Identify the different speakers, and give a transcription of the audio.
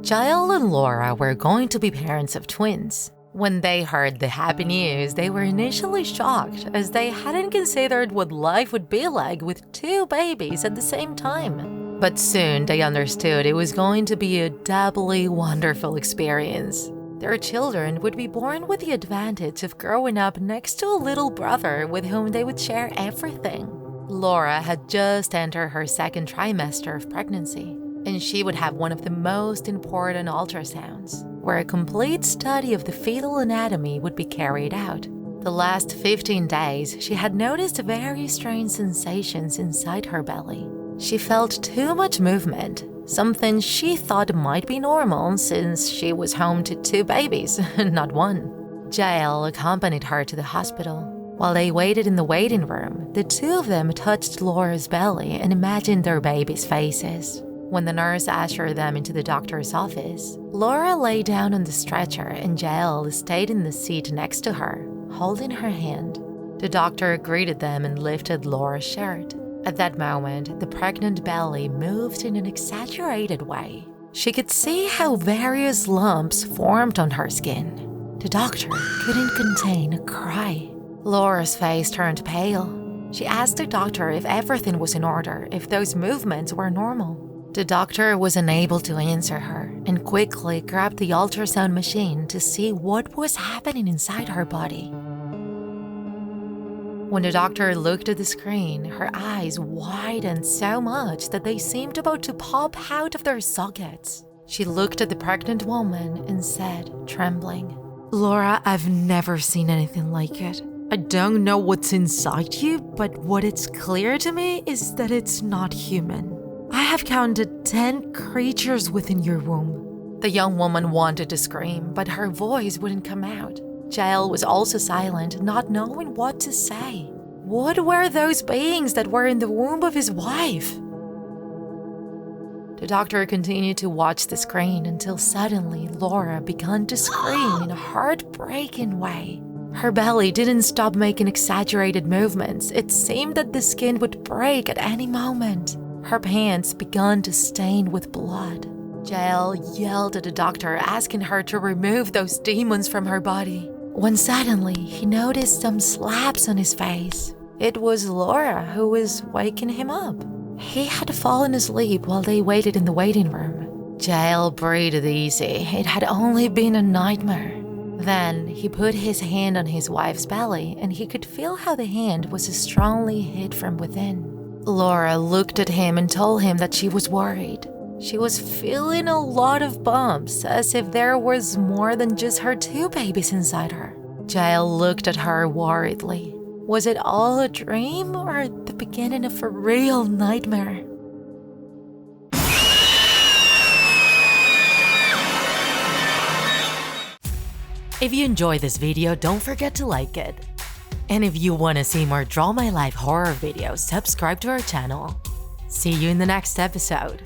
Speaker 1: Jael and Laura were going to be parents of twins. When they heard the happy news, they were initially shocked as they hadn't considered what life would be like with 2 babies at the same time. But soon they understood it was going to be a doubly wonderful experience. Their children would be born with the advantage of growing up next to a little brother with whom they would share everything. Laura had just entered her 2nd trimester of pregnancy, and she would have one of the most important ultrasounds, where a complete study of the fetal anatomy would be carried out. The last 15 days, she had noticed very strange sensations inside her belly. She felt too much movement, something she thought might be normal since she was home to 2 babies, not 1. Jael accompanied her to the hospital. While they waited in the waiting room, the 2 of them touched Laura's belly and imagined their babies' faces. When the nurse ushered them into the doctor's office, Laura lay down on the stretcher and Jael stayed in the seat next to her, holding her hand. The doctor greeted them and lifted Laura's shirt. At that moment, the pregnant belly moved in an exaggerated way. She could see how various lumps formed on her skin. The doctor couldn't contain a cry. Laura's face turned pale. She asked the doctor if everything was in order, if those movements were normal. The doctor was unable to answer her and quickly grabbed the ultrasound machine to see what was happening inside her body. When the doctor looked at the screen, her eyes widened so much that they seemed about to pop out of their sockets. She looked at the pregnant woman and said, trembling, "Laura, I've never seen anything like it. I don't know what's inside you, but what it's clear to me is that it's not human. I have counted 10 creatures within your womb." The young woman wanted to scream, but her voice wouldn't come out. Jael was also silent, not knowing what to say. What were those beings that were in the womb of his wife? The doctor continued to watch the screen until suddenly Laura began to scream in a heartbreaking way. Her belly didn't stop making exaggerated movements. It seemed that the skin would break at any moment. Her pants began to stain with blood. Jael yelled at the doctor, asking her to remove those demons from her body. When suddenly, he noticed some slaps on his face. It was Laura who was waking him up. He had fallen asleep while they waited in the waiting room. Jael breathed easy. It had only been a nightmare. Then, he put his hand on his wife's belly, and he could feel how the hand was strongly hit from within. Laura looked at him and told him that she was worried. She was feeling a lot of bumps, as if there was more than just her 2 babies inside her. Jael looked at her worriedly. Was it all a dream or the beginning of a real nightmare? If you enjoyed this video, don't forget to like it. And if you want to see more Draw My Life horror videos, subscribe to our channel. See you in the next episode.